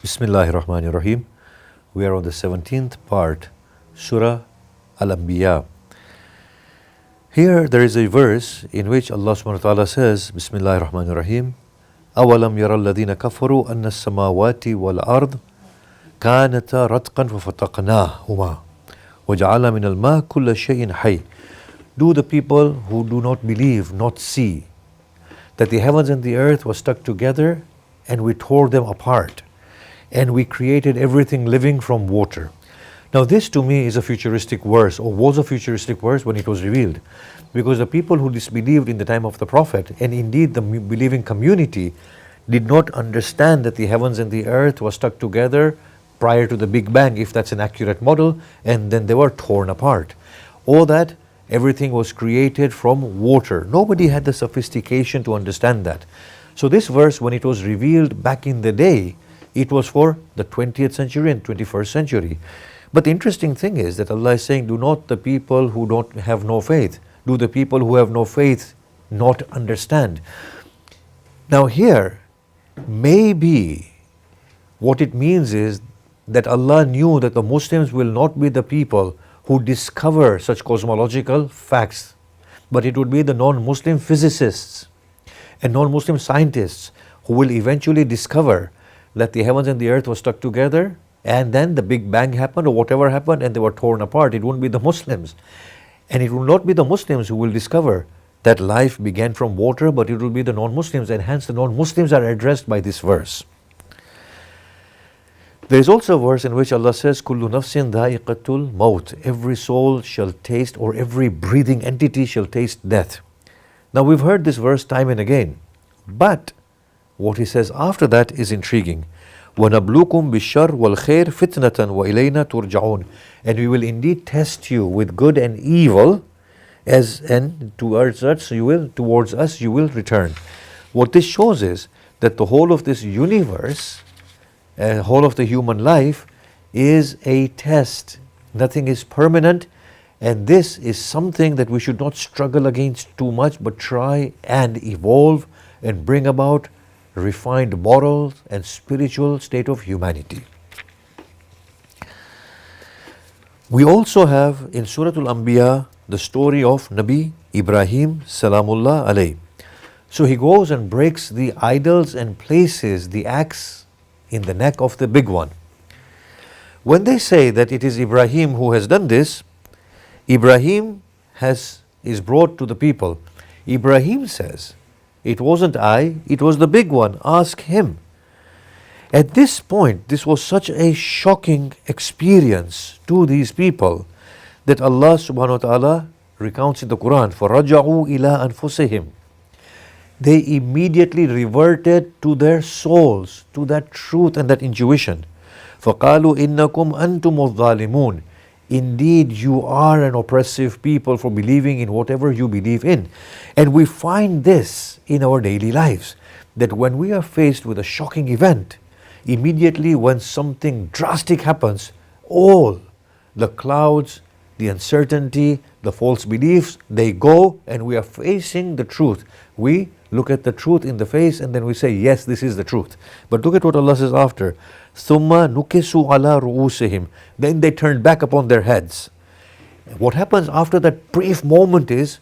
Bismillahir Rahmanir Rahim. We are on the 17th part, Surah Al-Anbiya. Here there is a verse in which Allah subhanahu wa ta'ala says, Bismillahir Rahmanir Rahim, أَوَلَمْ يَرَى الَّذِينَ كَفَرُوا أَنَّ السَّمَاوَاتِ وَالْأَرْضِ كَانَتَا رَتْقًا فَفَتَقْنَاهُمَا وَجَعَلَ مِنَ الْمَاءِ كُلَّ شَيْءٍ حَيٍّ. Do the people who do not believe not see that the heavens and the earth were stuck together and we tore them apart and we created everything living from water. Now this to me is a futuristic verse, or was a futuristic verse when it was revealed, because the people who disbelieved in the time of the Prophet, and indeed the believing community, did not understand that the heavens and the earth were stuck together prior to the Big Bang, if that's an accurate model, and then they were torn apart. Or that everything was created from water. Nobody had the sophistication to understand that. So this verse, when it was revealed back in the day, it was for the 20th century and 21st century. But the interesting thing is that Allah is saying, do not the people who don't have no faith, do the people who have no faith not understand? Now here, maybe what it means is that Allah knew that the Muslims will not be the people who discover such cosmological facts, but it would be the non-Muslim physicists and non-Muslim scientists who will eventually discover that the heavens and the earth were stuck together and then the Big Bang happened or whatever happened and they were torn apart. It won't be the Muslims. And it will not be the Muslims who will discover that life began from water, but it will be the non-Muslims, and hence the non-Muslims are addressed by this verse. There is also a verse in which Allah says, Kullu nafsin dha'iqatul maut. Every soul shall taste, or every breathing entity shall taste death. Now we've heard this verse time and again, but what he says after that is intriguing. وَنَبْلُوكُمْ بِالشَّرِّ وَالْخَيْرِ فِتْنَةً وَإِلَيْنَا تُرْجَعُونَ. And we will indeed test you with good and evil, and towards us you will return. What this shows is that the whole of this universe, whole of the human life, is a test. Nothing is permanent, and this is something that we should not struggle against too much, but try and evolve and bring about refined moral and spiritual state of humanity. We also have in Surah Al-Anbiya the story of Nabi Ibrahim Salamullah alayh. So he goes and breaks the idols and places the axe in the neck of the big one. When they say that it is Ibrahim who has done this, Ibrahim is brought to the people. Ibrahim says, it wasn't I, it was the big one, ask him. At this point, this was such a shocking experience to these people that Allah subhanahu wa ta'ala recounts in the Quran, فَرَجَعُوا إِلَىٰ أَنفُسِهِمْ. They immediately reverted to their souls, to that truth and that intuition. فَقَالُوا إِنَّكُمْ أَنْتُمُ الظَّالِمُونَ. Indeed, you are an oppressive people for believing in whatever you believe in. And we find this in our daily lives, that when we are faced with a shocking event, immediately when something drastic happens, all the clouds, the uncertainty, the false beliefs, they go, and we are facing the truth. We look at the truth in the face and then we say, yes, this is the truth. But look at what Allah says after. ثُمَّ نُكِسُوا عَلَىٰ رُؤُوسِهِمْ. Then they turn back upon their heads. What happens after that brief moment is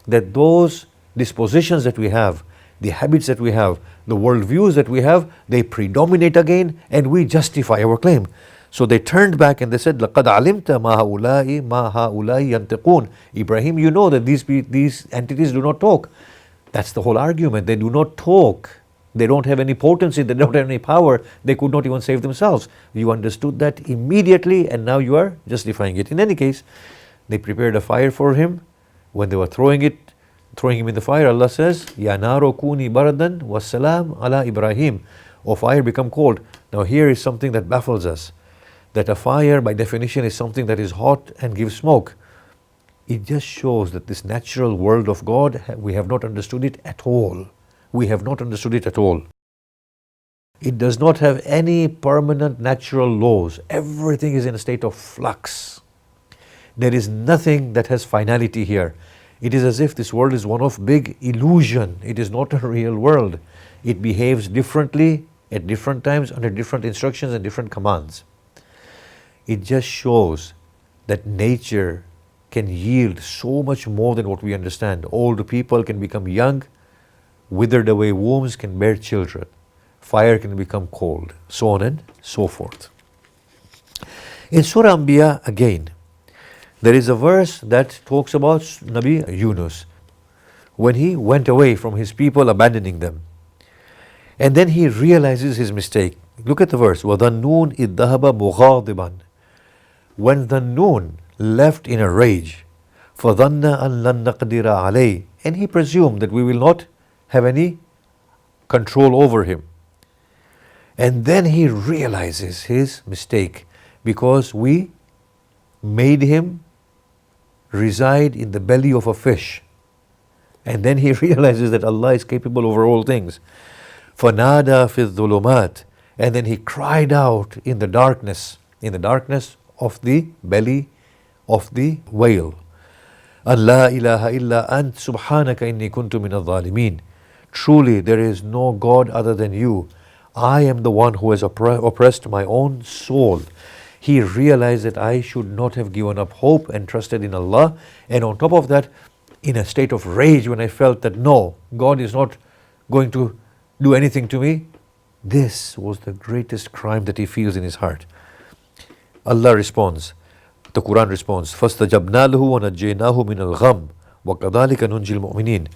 that those dispositions that we have, the habits that we have, the worldviews that we have, they predominate again and we justify our claim. So they turned back and they said, لَقَدْ عَلِمْتَ مَا هَؤُلَاءِ يَنْتِقُونَ. Ibrahim, you know that these entities do not talk. That's the whole argument. They do not talk. They don't have any potency. They don't have any power. They could not even save themselves. You understood that immediately and now you are justifying it. In any case, they prepared a fire for him. When they were throwing him in the fire, Allah says, Ya naro kuni baradan wassalam ala Ibrahim. O fire, become cold. Now here is something that baffles us. That a fire by definition is something that is hot and gives smoke. It just shows that this natural world of God, we have not understood it at all. We have not understood it at all. It does not have any permanent natural laws. Everything is in a state of flux. There is nothing that has finality here. It is as if this world is one of big illusion. It is not a real world. It behaves differently at different times under different instructions and different commands. It just shows that nature can yield so much more than what we understand. Old people can become young, withered away wombs can bear children, fire can become cold, so on and so forth. In Surah Anbiya again, there is a verse that talks about Nabi Yunus when he went away from his people, abandoning them. And then he realizes his mistake. Look at the verse. وَظَنُّونَ إِذْ ذَهَبَ مُغَاضِبًا. When Dhannun left in a rage, فَظَنَّ أَن لَن نَقْدِرَ عَلَيْهِ, and he presumed that we will not have any control over him. And then he realizes his mistake because we made him reside in the belly of a fish. And then he realizes that Allah is capable over all things. فَنَادَى فِي الظُّلُمَاتِ, and then he cried out in the darkness of the belly of the whale. أَن لَا إِلَهَ إِلَّا أَنْتَ سُبْحَانَكَ إِنِّي كُنْتُ مِنَ الظَّالِمِينَ. Truly there is no God other than you. I am the one who has oppressed my own soul. He realized that I should not have given up hope and trusted in Allah. And on top of that, in a state of rage, when I felt that no, God is not going to do anything to me, this was the greatest crime that he feels in his heart. Allah responds, the Quran responds, فَاسْتَجَبْنَا لَهُ وَنَجَّيْنَاهُ مِنَ الْغَمِّ وَكَذَلِكَ نُنْجِي الْمُؤْمِنِينَ.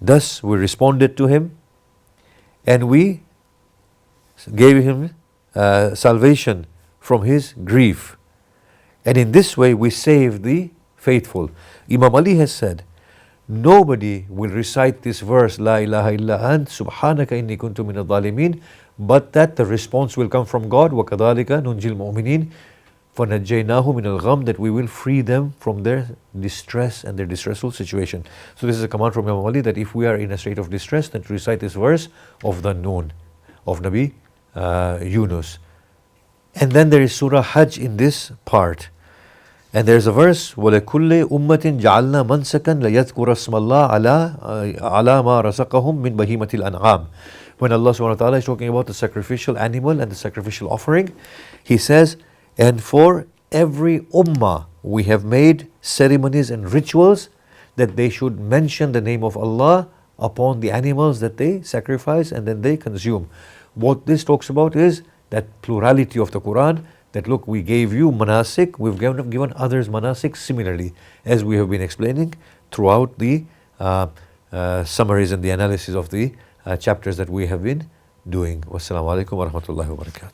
Thus we responded to him and we gave him salvation from his grief. And in this way we saved the faithful. Imam Ali has said, nobody will recite this verse, La ilaha illa ant, subhanaka inni kuntu min al-zalimin, but that the response will come from God, وَكَذَلِكَ نُنْجِي الْمُؤْمِنِينَ فَنَجَّيْنَاهُ مِنَ الْغَمِّ, that we will free them from their distress and their distressful situation. So this is a command from Imam Ali that if we are in a state of distress, then to recite this verse of the Noon, of Nabi Yunus. And then there is Surah Hajj in this part. And there's a verse, وَلَكُلِّ أُمَّةٍ جَعَلْنَا مَنْسَكًا لَيَذْكُرَ اسْمَ اللَّهِ عَلَى مَا رَزَقَهُم مِّن بَهِيمَةِ الْأَنْعَامِ. When Allah subhanahu wa ta'ala is talking about the sacrificial animal and the sacrificial offering, He says, and for every ummah we have made ceremonies and rituals that they should mention the name of Allah upon the animals that they sacrifice and then they consume. What this talks about is that plurality of the Quran, that look, we gave you manasik, we've given others manasik similarly, as we have been explaining throughout the summaries and the analysis of the chapters that we have been doing. Wassalamu alaikum wa rahmatullahi wa barakatuh.